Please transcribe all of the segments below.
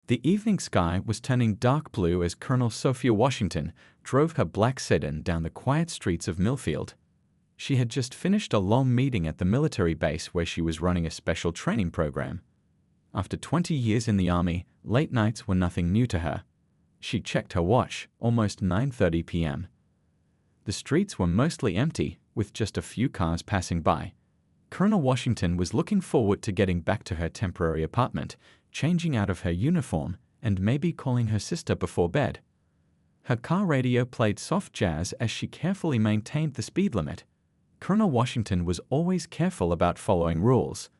The evening sky was turning dark blue as Colonel Sophia Washington drove her black sedan down the quiet streets of Millfield. She had just finished a long meeting at the military base where she was running a special training program. After 20 years in the Army, late nights were nothing new to her. She checked her watch, almost 9:30 p.m. The streets were mostly empty, with just a few cars passing by. Colonel Washington was looking forward to getting back to her temporary apartment, changing out of her uniform, and maybe calling her sister before bed. Her car radio played soft jazz as she carefully maintained the speed limit. Colonel Washington was always careful about following rules.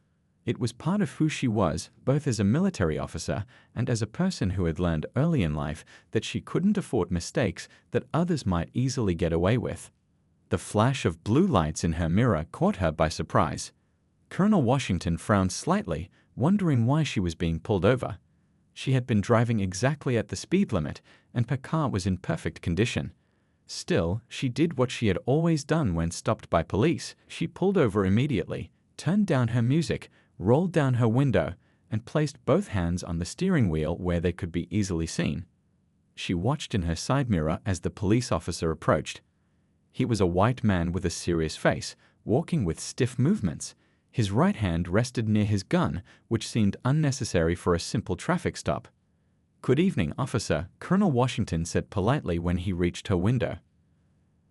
It was part of who she was, both as a military officer and as a person who had learned early in life that she couldn't afford mistakes that others might easily get away with. The flash of blue lights in her mirror caught her by surprise. Colonel Washington frowned slightly, wondering why she was being pulled over. She had been driving exactly at the speed limit, and her car was in perfect condition. Still, she did what she had always done when stopped by police. She pulled over immediately, turned down her music, rolled down her window, and placed both hands on the steering wheel where they could be easily seen. She watched in her side mirror as the police officer approached. He was a white man with a serious face, walking with stiff movements. His right hand rested near his gun, which seemed unnecessary for a simple traffic stop. "Good evening, officer," Colonel Washington said politely when he reached her window.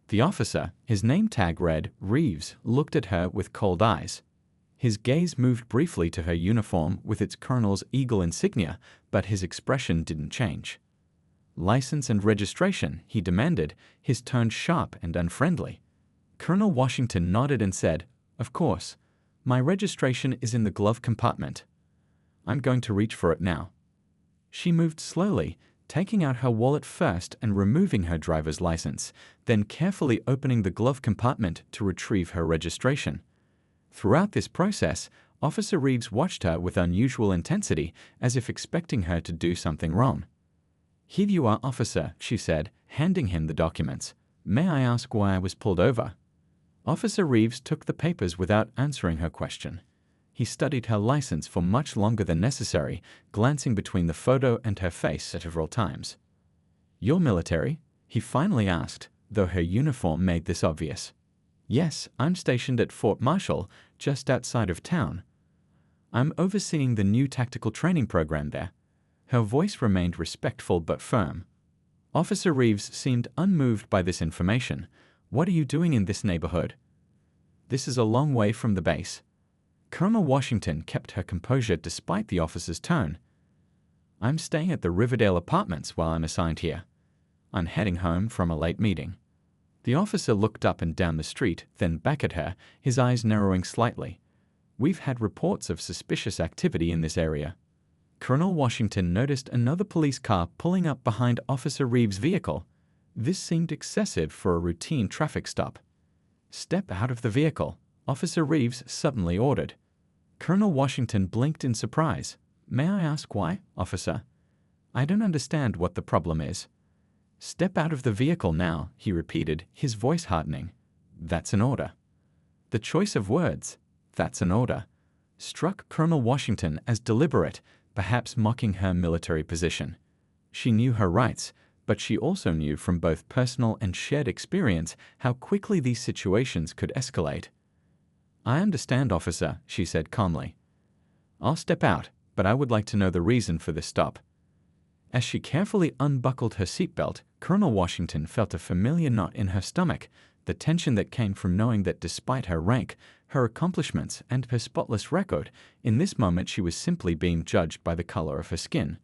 The officer, his name tag read Reeves, looked at her with cold eyes. His gaze moved briefly to her uniform with its colonel's eagle insignia, but his expression didn't change. "License and registration," he demanded, his tone sharp and unfriendly. Colonel Washington nodded and said, "Of course. My registration is in the glove compartment. I'm going to reach for it now." She moved slowly, taking out her wallet first and removing her driver's license, then carefully opening the glove compartment to retrieve her registration. Throughout this process, Officer Reeves watched her with unusual intensity, as if expecting her to do something wrong. "Here you are, officer," she said, handing him the documents. "May I ask why I was pulled over?" Officer Reeves took the papers without answering her question. He studied her license for much longer than necessary, glancing between the photo and her face several times. "You're military?" he finally asked, though her uniform made this obvious. "Yes, I'm stationed at Fort Marshall, just outside of town. I'm overseeing the new tactical training program there." Her voice remained respectful but firm. Officer Reeves seemed unmoved by this information. "What are you doing in this neighborhood?" "This is a long way from the base." Colonel Washington kept her composure despite the officer's tone. "I'm staying at the Riverdale Apartments while I'm assigned here. I'm heading home from a late meeting." The officer looked up and down the street, then back at her, his eyes narrowing slightly. "We've had reports of suspicious activity in this area." Colonel Washington noticed another police car pulling up behind Officer Reeves' vehicle. This seemed excessive for a routine traffic stop. "Step out of the vehicle," Officer Reeves suddenly ordered. Colonel Washington blinked in surprise. "May I ask why, officer? I don't understand what the problem is." "Step out of the vehicle now," he repeated, his voice hardening. "That's an order." The choice of words, "that's an order," struck Colonel Washington as deliberate, perhaps mocking her military position. She knew her rights, but she also knew from both personal and shared experience how quickly these situations could escalate. "I understand, officer," she said calmly. "I'll step out, but I would like to know the reason for this stop." As she carefully unbuckled her seatbelt, Colonel Washington felt a familiar knot in her stomach, the tension that came from knowing that despite her rank, her accomplishments, and her spotless record, in this moment she was simply being judged by the color of her skin.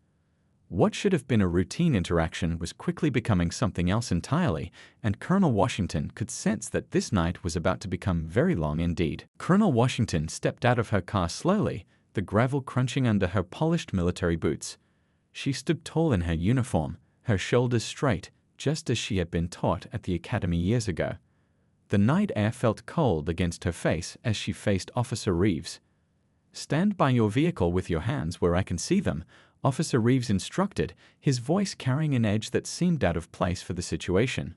What should have been a routine interaction was quickly becoming something else entirely, and Colonel Washington could sense that this night was about to become very long indeed. Colonel Washington stepped out of her car slowly, the gravel crunching under her polished military boots. She stood tall in her uniform, her shoulders straight, just as she had been taught at the academy years ago. The night air felt cold against her face as she faced Officer Reeves. "Stand by your vehicle with your hands where I can see them," Officer Reeves instructed, his voice carrying an edge that seemed out of place for the situation.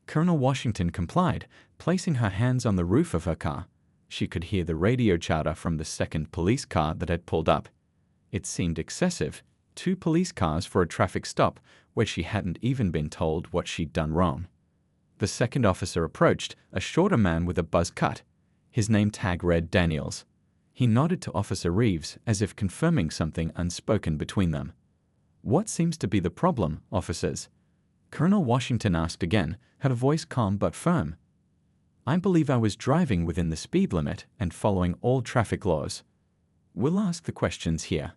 Colonel Washington complied, placing her hands on the roof of her car. She could hear the radio chatter from the second police car that had pulled up. It seemed excessive, 2 police cars for a traffic stop where she hadn't even been told what she'd done wrong. The second officer approached, a shorter man with a buzz cut. His name tag read Daniels. He nodded to Officer Reeves as if confirming something unspoken between them. "What seems to be the problem, officers?" Colonel Washington asked again, her voice calm but firm. "I believe I was driving within the speed limit and following all traffic laws." "We'll ask the questions here,"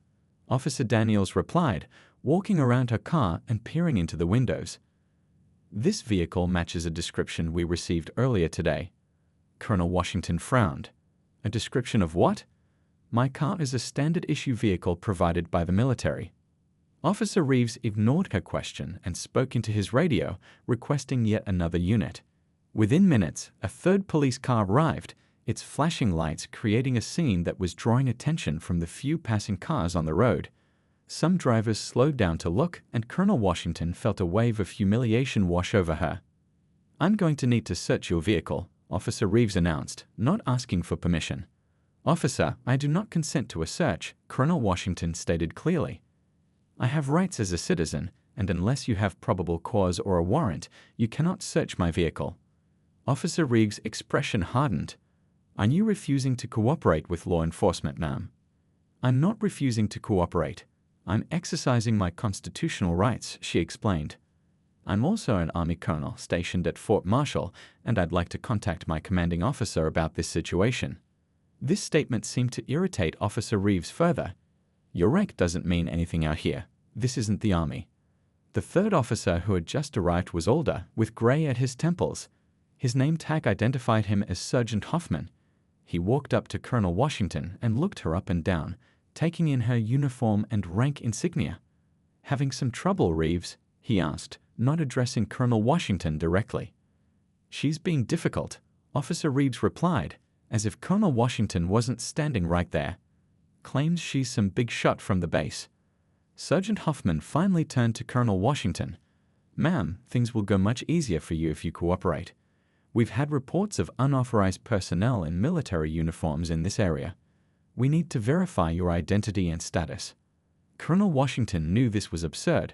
Officer Daniels replied, walking around her car and peering into the windows. "This vehicle matches a description we received earlier today." Colonel Washington frowned. "A description of what?" "My car is a standard issue vehicle provided by the military." Officer Reeves ignored her question and spoke into his radio, requesting yet another unit. Within minutes, a third police car arrived, its flashing lights creating a scene that was drawing attention from the few passing cars on the road. Some drivers slowed down to look, and Colonel Washington felt a wave of humiliation wash over her. "I'm going to need to search your vehicle," Officer Reeves announced, not asking for permission. "Officer, I do not consent to a search," Colonel Washington stated clearly. "I have rights as a citizen, and unless you have probable cause or a warrant, you cannot search my vehicle." Officer Reeves' expression hardened. "Are you refusing to cooperate with law enforcement, ma'am?" "I'm not refusing to cooperate. I'm exercising my constitutional rights," she explained. "I'm also an Army colonel stationed at Fort Marshall, and I'd like to contact my commanding officer about this situation." This statement seemed to irritate Officer Reeves further. "Your rank doesn't mean anything out here. This isn't the Army." The third officer who had just arrived was older, with gray at his temples. His name tag identified him as Sergeant Hoffman. He walked up to Colonel Washington and looked her up and down, taking in her uniform and rank insignia. "Having some trouble, Reeves?" he asked, not addressing Colonel Washington directly. "She's being difficult," Officer Reeves replied, as if Colonel Washington wasn't standing right there. "Claims she's some big shot from the base." Sergeant Hoffman finally turned to Colonel Washington. "Ma'am, things will go much easier for you if you cooperate. We've had reports of unauthorized personnel in military uniforms in this area. We need to verify your identity and status." Colonel Washington knew this was absurd.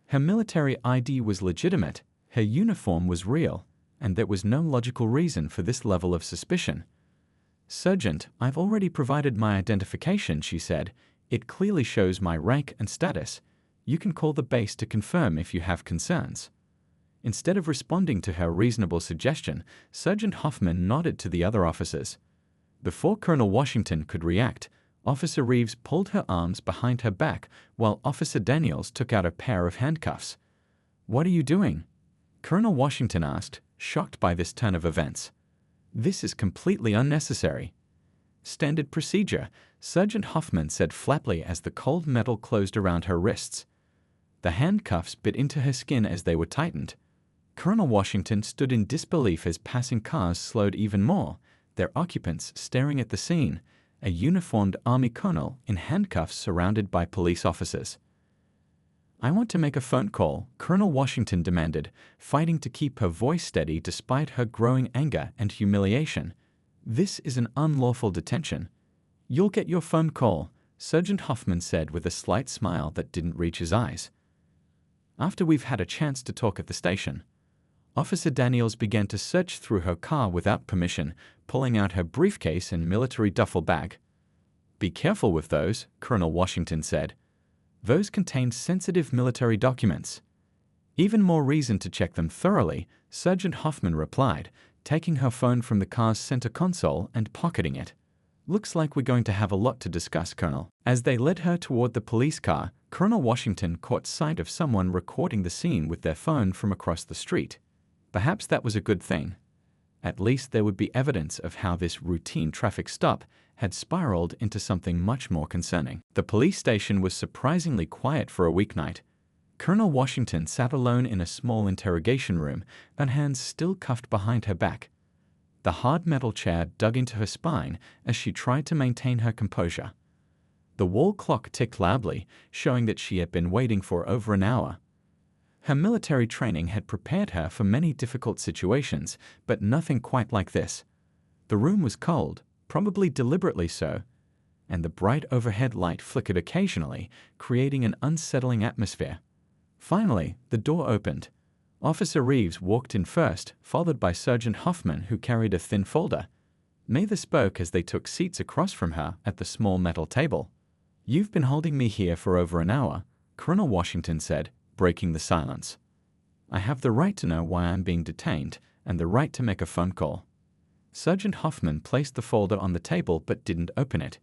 Her military ID was legitimate, her uniform was real, and there was no logical reason for this level of suspicion. "Sergeant, I've already provided my identification," she said. "It clearly shows my rank and status. You can call the base to confirm if you have concerns." Instead of responding to her reasonable suggestion, Sergeant Hoffman nodded to the other officers. Before Colonel Washington could react, Officer Reeves pulled her arms behind her back while Officer Daniels took out a pair of handcuffs. "What are you doing?" Colonel Washington asked, shocked by this turn of events. "This is completely unnecessary." "Standard procedure," Sergeant Hoffman said flatly as the cold metal closed around her wrists. The handcuffs bit into her skin as they were tightened. Colonel Washington stood in disbelief as passing cars slowed even more, their occupants staring at the scene, a uniformed Army colonel in handcuffs surrounded by police officers. "I want to make a phone call," Colonel Washington demanded, fighting to keep her voice steady despite her growing anger and humiliation. "This is an unlawful detention." "You'll get your phone call," Sergeant Hoffman said with a slight smile that didn't reach his eyes. "After we've had a chance to talk at the station." Officer Daniels began to search through her car without permission, pulling out her briefcase and military duffel bag. "Be careful with those," Colonel Washington said. "Those contain sensitive military documents." "Even more reason to check them thoroughly," Sergeant Hoffman replied, taking her phone from the car's center console and pocketing it. "Looks like we're going to have a lot to discuss, Colonel." As they led her toward the police car, Colonel Washington caught sight of someone recording the scene with their phone from across the street. Perhaps that was a good thing. At least there would be evidence of how this routine traffic stop had spiraled into something much more concerning. The police station was surprisingly quiet for a weeknight. Colonel Washington sat alone in a small interrogation room, her hands still cuffed behind her back. The hard metal chair dug into her spine as she tried to maintain her composure. The wall clock ticked loudly, showing that she had been waiting for over an hour. Her military training had prepared her for many difficult situations, but nothing quite like this. The room was cold, probably deliberately so. and the bright overhead light flickered occasionally, creating an unsettling atmosphere. Finally, the door opened. Officer Reeves walked in first, followed by Sergeant Hoffman, who carried a thin folder. Neither spoke as they took seats across from her at the small metal table. "You've been holding me here for over an hour," Colonel Washington said, breaking the silence. "I have the right to know why I'm being detained, and the right to make a phone call." Sergeant Hoffman placed the folder on the table but didn't open it.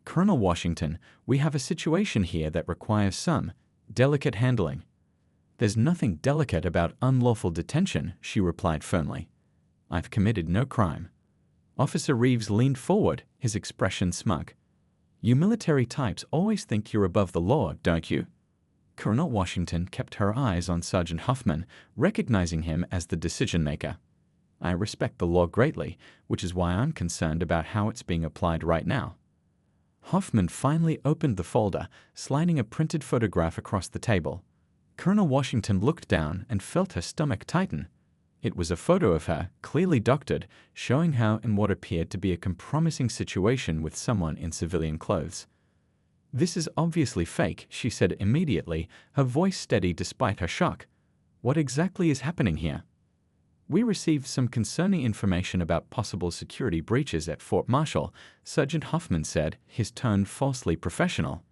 "Colonel Washington, we have a situation here that requires some delicate handling." "There's nothing delicate about unlawful detention," she replied firmly. "I've committed no crime." Officer Reeves leaned forward, his expression smug. "You military types always think you're above the law, don't you?" Colonel Washington kept her eyes on Sergeant Hoffman, recognizing him as the decision-maker. "I respect the law greatly, which is why I'm concerned about how it's being applied right now." Hoffman finally opened the folder, sliding a printed photograph across the table. Colonel Washington looked down and felt her stomach tighten. It was a photo of her, clearly doctored, showing her in what appeared to be a compromising situation with someone in civilian clothes. "This is obviously fake," she said immediately, her voice steady despite her shock. "What exactly is happening here?" "We received some concerning information about possible security breaches at Fort Marshall," Sergeant Hoffman said, his tone falsely professional.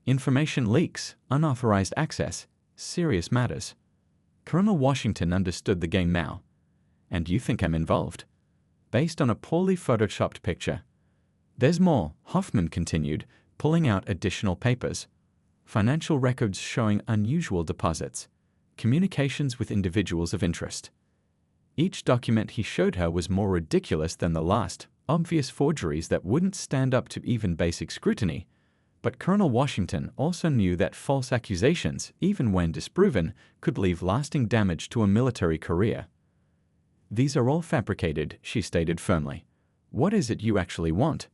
"Information leaks, unauthorized access, serious matters." Colonel Washington understood the game now. "And you think I'm involved?" "Based on a poorly photoshopped picture." "There's more," Hoffman continued, pulling out additional papers. "Financial records showing unusual deposits. Communications with individuals of interest." Each document he showed her was more ridiculous than the last, obvious forgeries that wouldn't stand up to even basic scrutiny. But Colonel Washington also knew that false accusations, even when disproven, could leave lasting damage to a military career. "These are all fabricated," she stated firmly. "What is it you actually want?"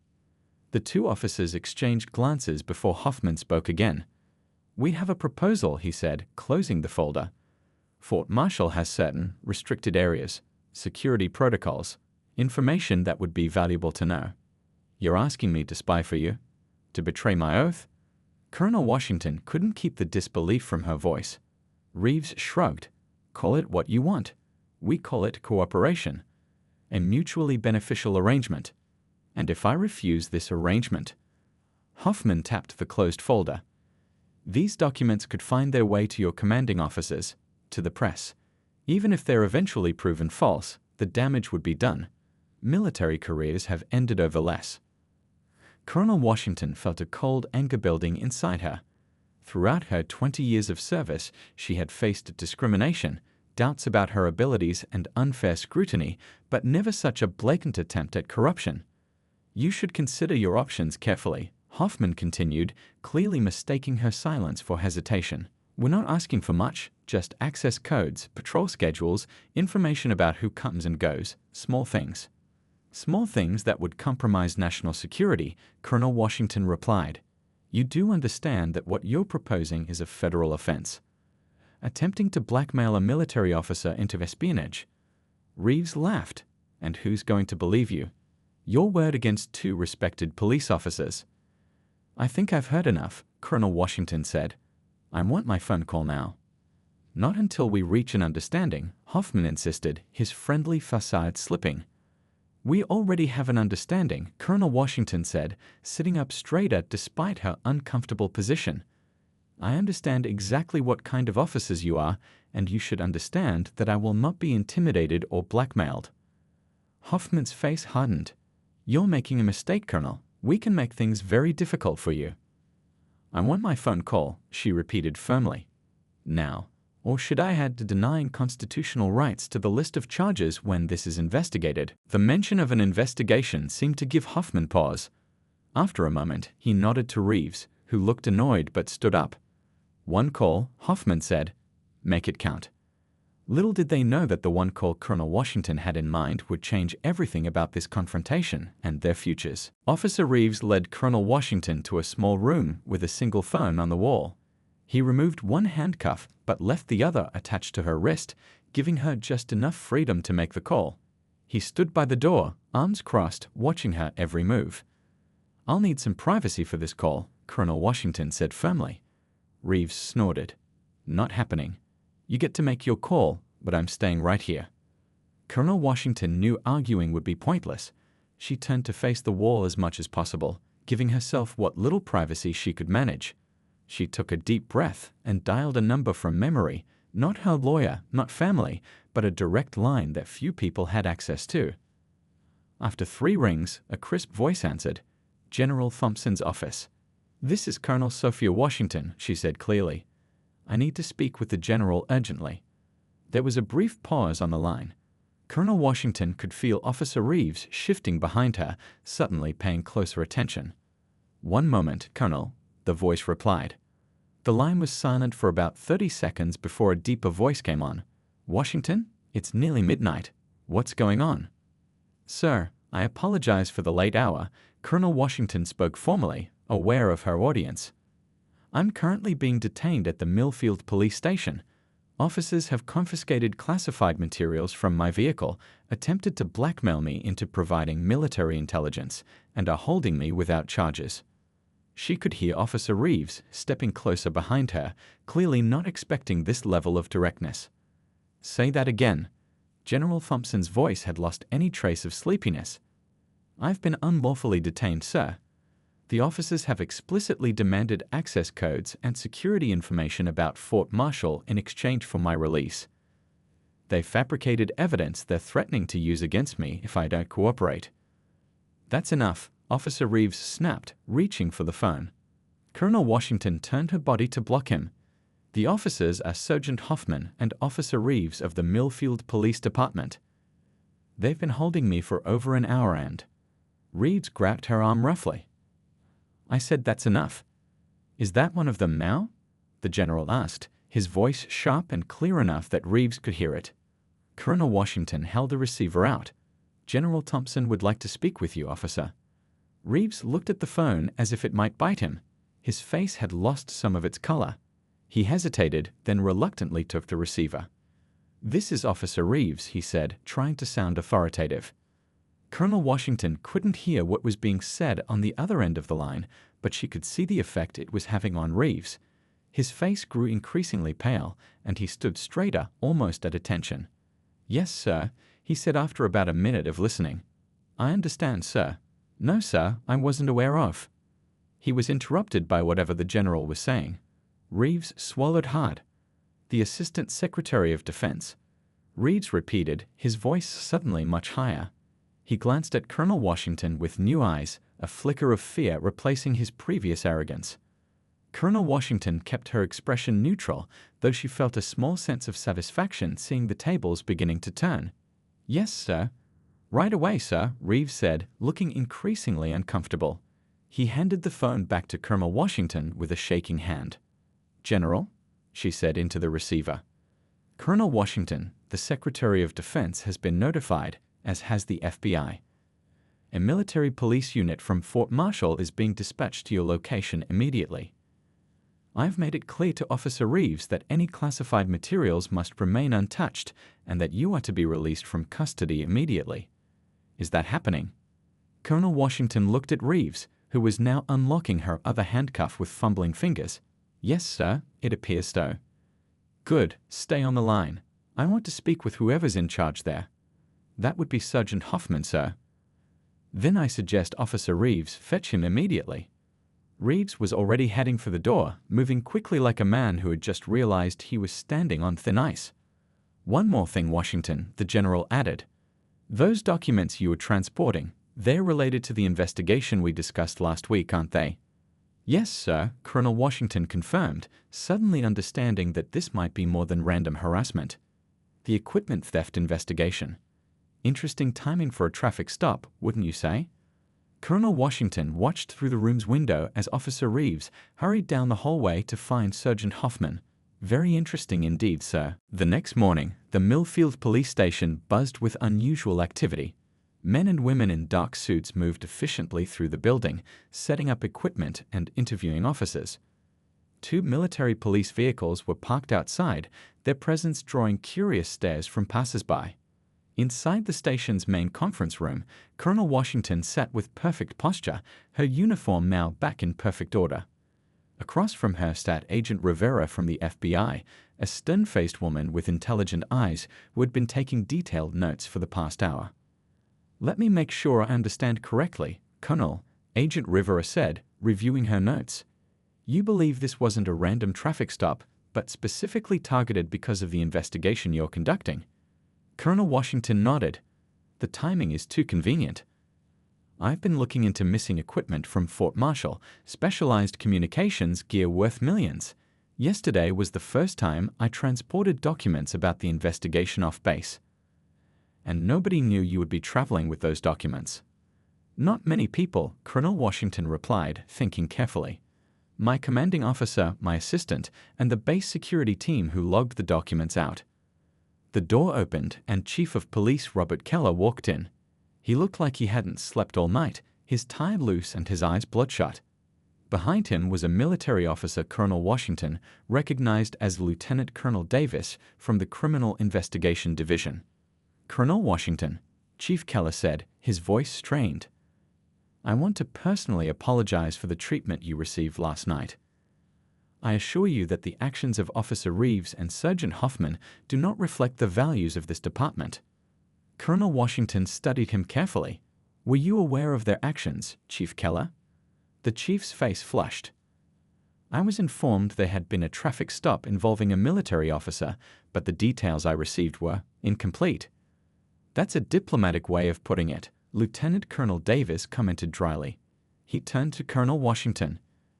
The two officers exchanged glances before Hoffman spoke again. "We have a proposal," he said, closing the folder. "Fort Marshall has certain restricted areas, security protocols, information that would be valuable to know. You're asking me to spy for you? To betray my oath?" Colonel Washington couldn't keep the disbelief from her voice. Reeves shrugged. "Call it what you want. We call it cooperation. A mutually beneficial arrangement. And if I refuse this arrangement?" Hoffman tapped the closed folder. "These documents could find their way to your commanding officers, to the press. Even if they're eventually proven false, the damage would be done. Military careers have ended over less." Colonel Washington felt a cold anger building inside her. Throughout her 20 years of service, she had faced discrimination, doubts about her abilities, and unfair scrutiny, but never such a blatant attempt at corruption. "You should consider your options carefully," Hoffman continued, clearly mistaking her silence for hesitation. "We're not asking for much, just access codes, patrol schedules, information about who comes and goes, small things." "Small things that would compromise national security," Colonel Washington replied. "You do understand that what you're proposing is a federal offense. Attempting to blackmail a military officer into espionage." Reeves laughed. "And who's going to believe you? Your word against two respected police officers." "I think I've heard enough," Colonel Washington said. "I want my phone call now." "Not until we reach an understanding," Hoffman insisted, his friendly facade slipping. "We already have an understanding," Colonel Washington said, sitting up straighter despite her uncomfortable position. "I understand exactly what kind of officers you are, and you should understand that I will not be intimidated or blackmailed." Hoffman's face hardened. "You're making a mistake, Colonel. We can make things very difficult for you." "I want my phone call," she repeated firmly. "Now. Or should I add to denying constitutional rights to the list of charges when this is investigated?" The mention of an investigation seemed to give Hoffman pause. After a moment, he nodded to Reeves, who looked annoyed but stood up. "One call," Hoffman said. "Make it count." Little did they know that the one call Colonel Washington had in mind would change everything about this confrontation and their futures. Officer Reeves led Colonel Washington to a small room with a single phone on the wall. He removed one handcuff but left the other attached to her wrist, giving her just enough freedom to make the call. He stood by the door, arms crossed, watching her every move. I'll need some privacy for this call, Colonel Washington said firmly. Reeves snorted. Not happening. You get to make your call, but I'm staying right here. Colonel Washington knew arguing would be pointless. She turned to face the wall as much as possible, giving herself what little privacy she could manage. She took a deep breath and dialed a number from memory, not her lawyer, not family, but a direct line that few people had access to. After 3 rings, a crisp voice answered. General Thompson's office. This is Colonel Sophia Washington, she said clearly. I need to speak with the general urgently. There was a brief pause on the line. Colonel Washington could feel Officer Reeves shifting behind her, suddenly paying closer attention. One moment, Colonel, the voice replied. The line was silent for about 30 seconds before a deeper voice came on. Washington, it's nearly midnight. What's going on? Sir, I apologize for the late hour, Colonel Washington spoke formally, aware of her audience. I'm currently being detained at the Millfield police station. Officers have confiscated classified materials from my vehicle, attempted to blackmail me into providing military intelligence, and are holding me without charges. She could hear Officer Reeves stepping closer behind her, clearly not expecting this level of directness. Say that again. General Thompson's voice had lost any trace of sleepiness. I've been unlawfully detained, sir. The officers have explicitly demanded access codes and security information about Fort Marshall in exchange for my release. They fabricated evidence they're threatening to use against me if I don't cooperate. That's enough, Officer Reeves snapped, reaching for the phone. Colonel Washington turned her body to block him. The officers are Sergeant Hoffman and Officer Reeves of the Millfield Police Department. They've been holding me for over an hour and... Reeves grabbed her arm roughly. I said that's enough. Is that one of them now? The general asked, his voice sharp and clear enough that Reeves could hear it. Colonel Washington held the receiver out. General Thompson would like to speak with you, officer. Reeves looked at the phone as if it might bite him. His face had lost some of its color. He hesitated, then reluctantly took the receiver. This is Officer Reeves, he said, trying to sound authoritative. Colonel Washington couldn't hear what was being said on the other end of the line, but she could see the effect it was having on Reeves. His face grew increasingly pale, and he stood straighter, almost at attention. Yes, sir, he said after about a minute of listening. I understand, sir. No, sir, I wasn't aware of. He was interrupted by whatever the general was saying. Reeves swallowed hard. The Assistant Secretary of Defense. Reeves repeated, his voice suddenly much higher. He glanced at Colonel Washington with new eyes, a flicker of fear replacing his previous arrogance. Colonel Washington kept her expression neutral, though she felt a small sense of satisfaction seeing the tables beginning to turn. Yes, sir. Right away, sir, Reeves said, looking increasingly uncomfortable. He handed the phone back to Colonel Washington with a shaking hand. General, she said into the receiver. Colonel Washington, the Secretary of Defense, has been notified, as has the FBI. A military police unit from Fort Marshall is being dispatched to your location immediately. I've made it clear to Officer Reeves that any classified materials must remain untouched and that you are to be released from custody immediately. Is that happening? Colonel Washington looked at Reeves, who was now unlocking her other handcuff with fumbling fingers. Yes, sir, it appears so. Good, stay on the line. I want to speak with whoever's in charge there. That would be Sergeant Hoffman, sir. Then I suggest Officer Reeves fetch him immediately. Reeves was already heading for the door, moving quickly like a man who had just realized he was standing on thin ice. One more thing, Washington, the general added. Those documents you were transporting, they're related to the investigation we discussed last week, aren't they? Yes, sir, Colonel Washington confirmed, suddenly understanding that this might be more than random harassment. The equipment theft investigation. Interesting timing for a traffic stop, wouldn't you say? Colonel Washington watched through the room's window as Officer Reeves hurried down the hallway to find Sergeant Hoffman. Very interesting indeed, sir. The next morning, the Millfield police station buzzed with unusual activity. Men and women in dark suits moved efficiently through the building, setting up equipment and interviewing officers. 2 military police vehicles were parked outside, their presence drawing curious stares from passers-by. Inside the station's main conference room, Colonel Washington sat with perfect posture, her uniform now back in perfect order. Across from her sat Agent Rivera from the FBI, a stern-faced woman with intelligent eyes who had been taking detailed notes for the past hour. "Let me make sure I understand correctly, Colonel," Agent Rivera said, reviewing her notes. "You believe this wasn't a random traffic stop, but specifically targeted because of the investigation you're conducting?" Colonel Washington nodded. "The timing is too convenient. I've been looking into missing equipment from Fort Marshall, specialized communications gear worth millions. Yesterday was the first time I transported documents about the investigation off base. And nobody knew you would be traveling with those documents." "Not many people," Colonel Washington replied, thinking carefully. "My commanding officer, my assistant, and the base security team who logged the documents out." The door opened, and Chief of Police Robert Keller walked in. He looked like he hadn't slept all night, his tie loose and his eyes bloodshot. Behind him was a military officer, Colonel Washington, recognized as Lieutenant Colonel Davis from the Criminal Investigation Division. "Colonel Washington," Chief Keller said, his voice strained, "I want to personally apologize for the treatment you received last night. I assure you that the actions of Officer Reeves and Sergeant Hoffman do not reflect the values of this department." Colonel Washington studied him carefully. "Were you aware of their actions, Chief Keller?" The chief's face flushed. "I was informed there had been a traffic stop involving a military officer, but the details I received were incomplete." "That's a diplomatic way of putting it," Lieutenant Colonel Davis commented dryly. He turned to Colonel Washington.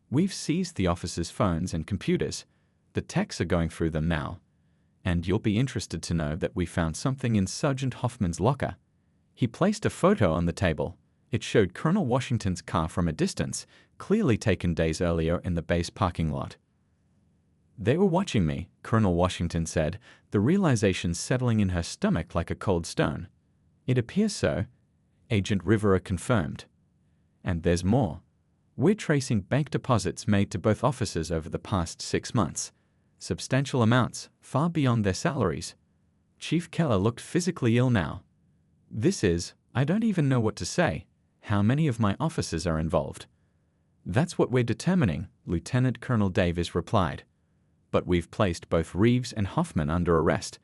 "We've seized the officers' phones and computers. The techs are going through them now. And you'll be interested to know that we found something in Sergeant Hoffman's locker." He placed a photo on the table. It showed Colonel Washington's car from a distance, clearly taken days earlier in the base parking lot. "They were watching me," Colonel Washington said, the realization settling in her stomach like a cold stone. "It appears so," Agent Rivera confirmed. "And there's more. We're tracing bank deposits made to both officers over the past 6 months. Substantial amounts, far beyond their salaries." Chief Keller looked physically ill now. I don't even know what to say. How many of my officers are involved?" "That's what we're determining," Lieutenant Colonel Davis replied. "But we've placed both Reeves and Hoffman under arrest.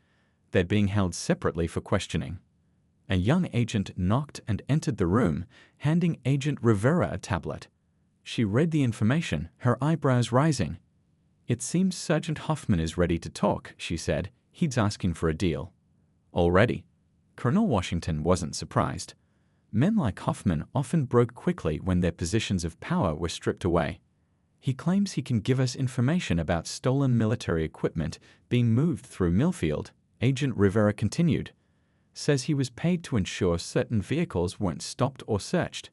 They're being held separately for questioning." A young agent knocked and entered the room, handing Agent Rivera a tablet. She read the information, her eyebrows rising. "It seems Sergeant Hoffman is ready to talk," she said. "He's asking for a deal." "Already?" Colonel Washington wasn't surprised. Men like Hoffman often broke quickly when their positions of power were stripped away. "He claims he can give us information about stolen military equipment being moved through Millfield," Agent Rivera continued. "Says he was paid to ensure certain vehicles weren't stopped or searched."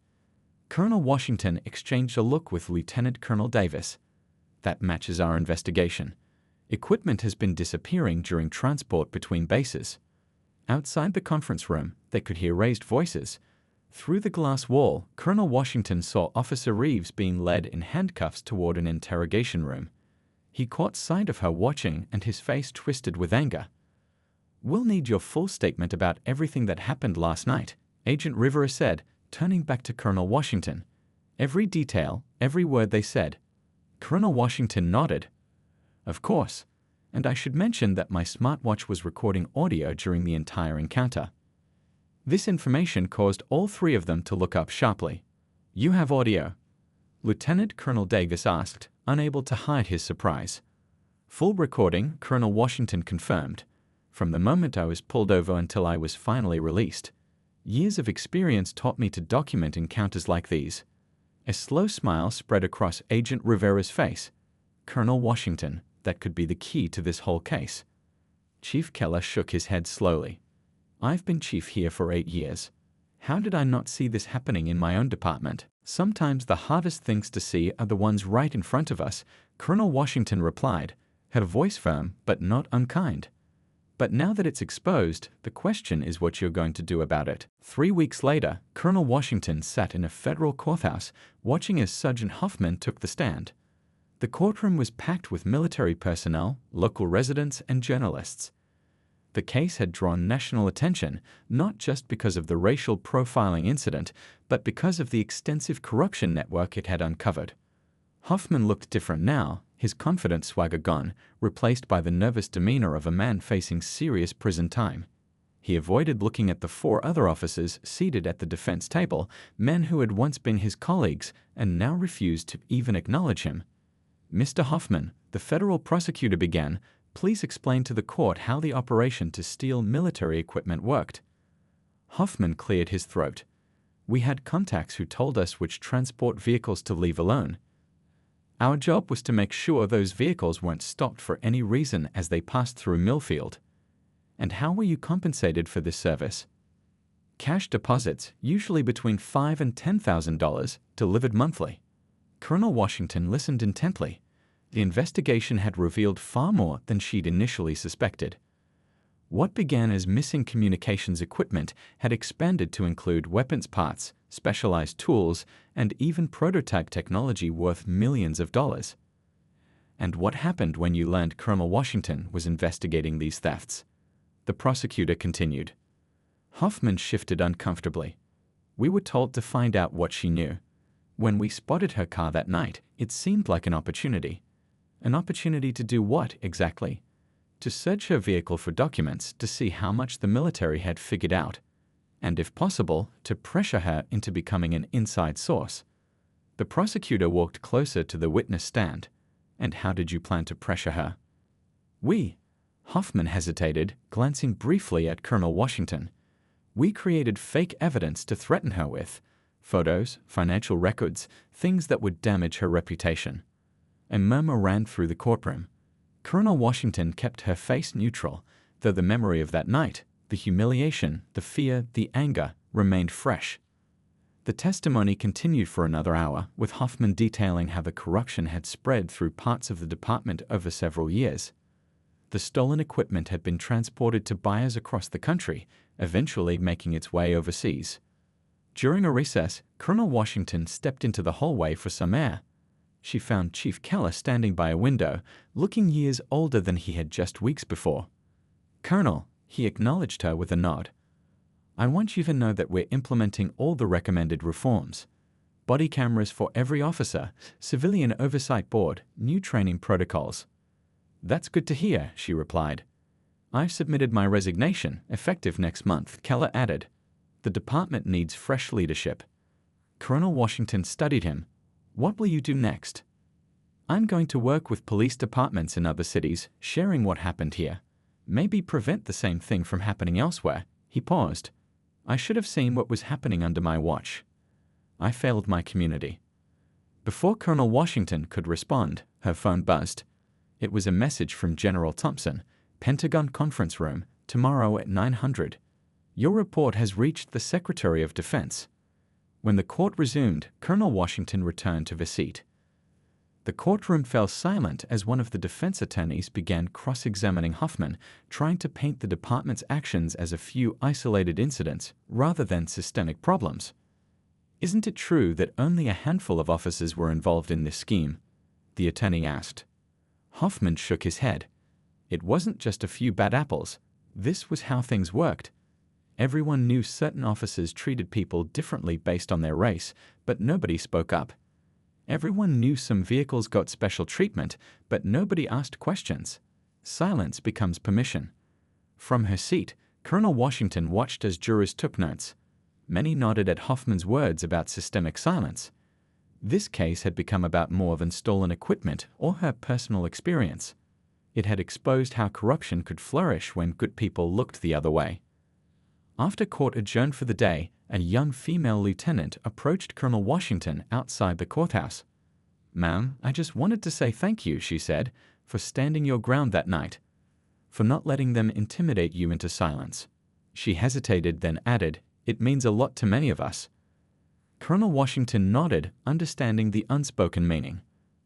Colonel Washington exchanged a look with Lieutenant Colonel Davis. "That matches our investigation. Equipment has been disappearing during transport between bases." Outside the conference room, they could hear raised voices. Through the glass wall, Colonel Washington saw Officer Reeves being led in handcuffs toward an interrogation room. He caught sight of her watching, and his face twisted with anger. "We'll need your full statement about everything that happened last night," Agent Rivera said, turning back to Colonel Washington. "Every detail, every word they said." Colonel Washington nodded. "Of course. And I should mention that my smartwatch was recording audio during the entire encounter." This information caused all three of them to look up sharply. "You have audio?" Lieutenant Colonel Davis asked, unable to hide his surprise. "Full recording," Colonel Washington confirmed. "From the moment I was pulled over until I was finally released. Years of experience taught me to document encounters like these." A slow smile spread across Agent Rivera's face. "Colonel Washington, that could be the key to this whole case." Chief Keller shook his head slowly. "I've been chief here for 8 years. How did I not see this happening in my own department?" "Sometimes the hardest things to see are the ones right in front of us," Colonel Washington replied, her voice firm but not unkind. "But now that it's exposed, the question is what you're going to do about it." 3 weeks later, Colonel Washington sat in a federal courthouse watching as Sergeant Hoffman took the stand. The courtroom was packed with military personnel, local residents, and journalists. The case had drawn national attention, not just because of the racial profiling incident, but because of the extensive corruption network it had uncovered. Hoffman looked different now, his confident swagger gone, replaced by the nervous demeanor of a man facing serious prison time. He avoided looking at the 4 other officers seated at the defense table, men who had once been his colleagues and now refused to even acknowledge him. "Mr. Hoffman," the federal prosecutor began, "please explain to the court how the operation to steal military equipment worked." Hoffman cleared his throat. "We had contacts who told us which transport vehicles to leave alone. Our job was to make sure those vehicles weren't stopped for any reason as they passed through Millfield." "And how were you compensated for this service?" "Cash deposits, usually between $5,000 and $10,000, delivered monthly." Colonel Washington listened intently. The investigation had revealed far more than she'd initially suspected. What began as missing communications equipment had expanded to include weapons parts, specialized tools, and even prototype technology worth millions of dollars. "And what happened when you learned Colonel Washington was investigating these thefts?" the prosecutor continued. Hoffman shifted uncomfortably. "We were told to find out what she knew. When we spotted her car that night, it seemed like an opportunity." "An opportunity to do what, exactly?" "To search her vehicle for documents to see how much the military had figured out, and if possible, to pressure her into becoming an inside source." The prosecutor walked closer to the witness stand. "And how did you plan to pressure her?" Hoffman hesitated, glancing briefly at Colonel Washington. "We created fake evidence to threaten her with. Photos, financial records, things that would damage her reputation." A murmur ran through the courtroom. Colonel Washington kept her face neutral, though the memory of that night, the humiliation, the fear, the anger, remained fresh. The testimony continued for another hour, with Hoffman detailing how the corruption had spread through parts of the department over several years. The stolen equipment had been transported to buyers across the country, eventually making its way overseas. During a recess, Colonel Washington stepped into the hallway for some air. She found Chief Keller standing by a window, looking years older than he had just weeks before. "Colonel," he acknowledged her with a nod. "I want you to know that we're implementing all the recommended reforms. Body cameras for every officer, civilian oversight board, new training protocols." "That's good to hear," she replied. "I've submitted my resignation, effective next month," Keller added. "The department needs fresh leadership." Colonel Washington studied him. "What will you do next?" "I'm going to work with police departments in other cities, sharing what happened here. Maybe prevent the same thing from happening elsewhere." He paused. "I should have seen what was happening under my watch. I failed my community." Before Colonel Washington could respond, her phone buzzed. It was a message from General Thompson, Pentagon conference room, tomorrow at 900. "Your report has reached the Secretary of Defense." When the court resumed, Colonel Washington returned to the seat. The courtroom fell silent as one of the defense attorneys began cross-examining Hoffman, trying to paint the department's actions as a few isolated incidents rather than systemic problems. "Isn't it true that only a handful of officers were involved in this scheme?" the attorney asked. Hoffman shook his head. "It wasn't just a few bad apples. This was how things worked. Everyone knew certain officers treated people differently based on their race, but nobody spoke up. Everyone knew some vehicles got special treatment, but nobody asked questions. Silence becomes permission." From her seat, Colonel Washington watched as jurors took notes. Many nodded at Hoffman's words about systemic silence. This case had become about more than stolen equipment or her personal experience. It had exposed how corruption could flourish when good people looked the other way. After court adjourned for the day, a young female lieutenant approached Colonel Washington outside the courthouse. "Ma'am, I just wanted to say thank you," she said, "for standing your ground that night, for not letting them intimidate you into silence." She hesitated, then added, "It means a lot to many of us." Colonel Washington nodded, understanding the unspoken meaning.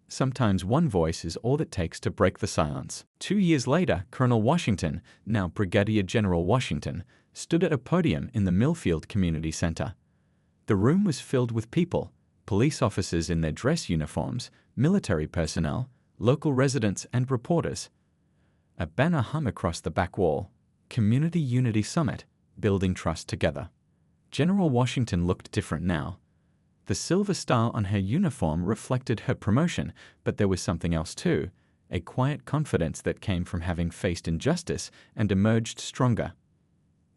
Sometimes one voice is all it takes to break the silence. 2 years later, Colonel Washington, now Brigadier General Washington, stood at a podium in the Millfield Community Center. The room was filled with people, police officers in their dress uniforms, military personnel, local residents, and reporters. A banner hung across the back wall. Community Unity Summit, Building Trust Together. General Washington looked different now. The silver star on her uniform reflected her promotion, but there was something else too, a quiet confidence that came from having faced injustice and emerged stronger.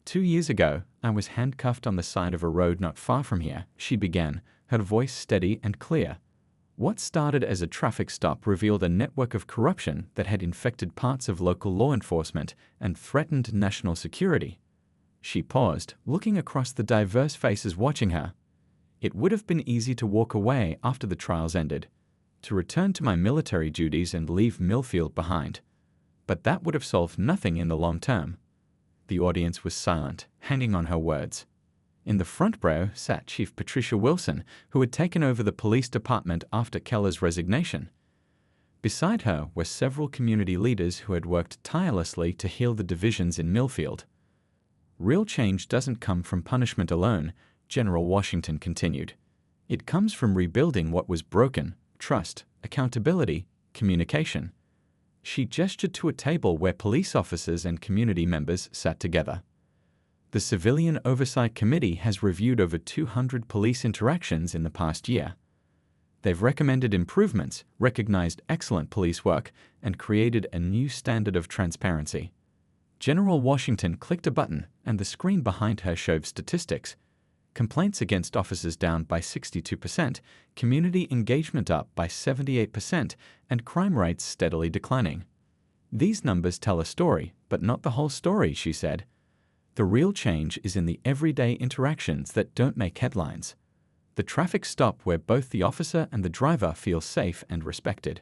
2 years ago, I was handcuffed on the side of a road not far from here, she began, her voice steady and clear. What started as a traffic stop revealed a network of corruption that had infected parts of local law enforcement and threatened national security. She paused, looking across the diverse faces watching her. It would have been easy to walk away after the trials ended, to return to my military duties and leave Millfield behind. But that would have solved nothing in the long term. The audience was silent, hanging on her words. In the front row sat Chief Patricia Wilson, who had taken over the police department after Keller's resignation. Beside her were several community leaders who had worked tirelessly to heal the divisions in Millfield. Real change doesn't come from punishment alone, General Washington continued. It comes from rebuilding what was broken: trust, accountability, communication. She gestured to a table where police officers and community members sat together. The Civilian Oversight Committee has reviewed over 200 police interactions in the past year. They've recommended improvements, recognized excellent police work, and created a new standard of transparency. General Washington clicked a button, and the screen behind her showed statistics. Complaints against officers down by 62%, community engagement up by 78%, and crime rates steadily declining. These numbers tell a story, but not the whole story, she said. The real change is in the everyday interactions that don't make headlines. The traffic stop where both the officer and the driver feel safe and respected.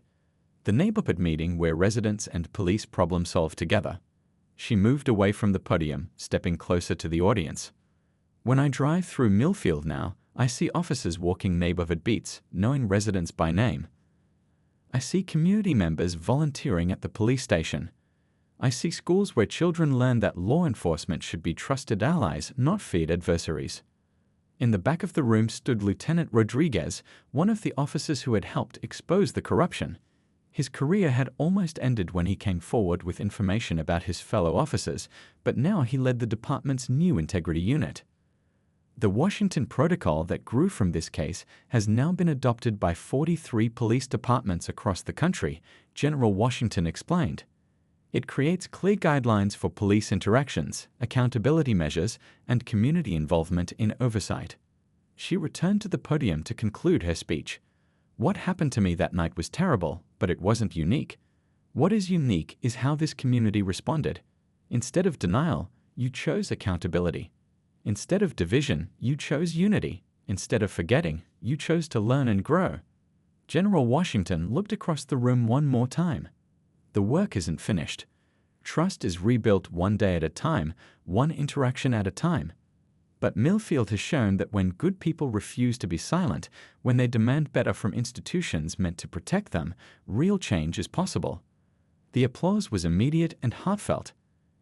The neighborhood meeting where residents and police problem solve together. She moved away from the podium, stepping closer to the audience. When I drive through Millfield now, I see officers walking neighborhood beats, knowing residents by name. I see community members volunteering at the police station. I see schools where children learn that law enforcement should be trusted allies, not feared adversaries. In the back of the room stood Lieutenant Rodriguez, one of the officers who had helped expose the corruption. His career had almost ended when he came forward with information about his fellow officers, but now he led the department's new integrity unit. The Washington Protocol that grew from this case has now been adopted by 43 police departments across the country, General Washington explained. It creates clear guidelines for police interactions, accountability measures, and community involvement in oversight. She returned to the podium to conclude her speech. What happened to me that night was terrible, but it wasn't unique. What is unique is how this community responded. Instead of denial, you chose accountability. Instead of division, you chose unity. Instead of forgetting, you chose to learn and grow. General Washington looked across the room one more time. The work isn't finished. Trust is rebuilt one day at a time, one interaction at a time. But Millfield has shown that when good people refuse to be silent, when they demand better from institutions meant to protect them, real change is possible. The applause was immediate and heartfelt.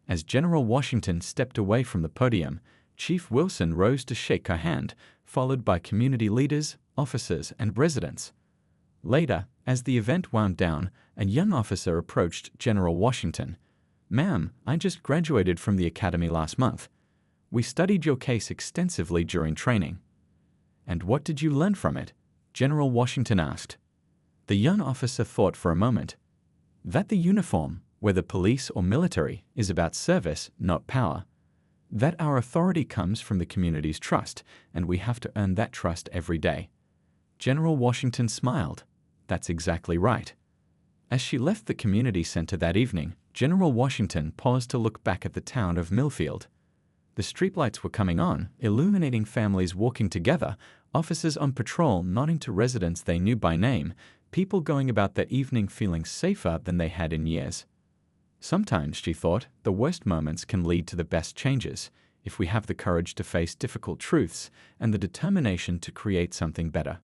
As General Washington stepped away from the podium, Chief Wilson rose to shake her hand, followed by community leaders, officers, and residents. Later, as the event wound down, a young officer approached General Washington. "Ma'am, I just graduated from the academy last month. We studied your case extensively during training." "And what did you learn from it?" General Washington asked. The young officer thought for a moment. That the uniform, whether police or military, is about service, not power. That our authority comes from the community's trust, and we have to earn that trust every day. General Washington smiled. That's exactly right. As she left the community center that evening, General Washington paused to look back at the town of Millfield. The streetlights were coming on, illuminating families walking together, officers on patrol nodding to residents they knew by name, people going about their evening feeling safer than they had in years. Sometimes, she thought, the worst moments can lead to the best changes, if we have the courage to face difficult truths and the determination to create something better.